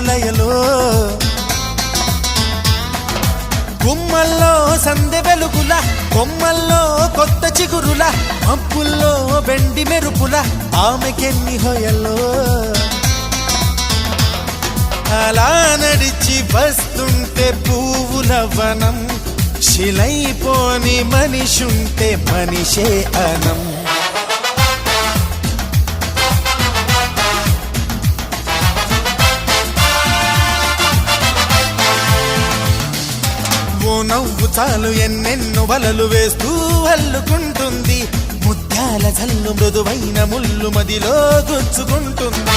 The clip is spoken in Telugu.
లయలో గుమ్మల్లో సందె వెలుగుల కొమ్మల్లో కొత్త చిగురుల మబ్బుల్లో వెండి మెరుపుల ఆమెకెన్ని హొయల్లో అలా నడిచి వస్తుంటే పువ్వుల వనం శిలైపోని మనిషుంటే మనిషే అనం ఓ నవ్వు చాలు ఎన్నెన్నో వలలు వేస్తూ అల్లుకుంటుంది ముత్యాల జల్లు మృదువైన ముళ్ళు మదిలో గుచ్చుకుంటుంది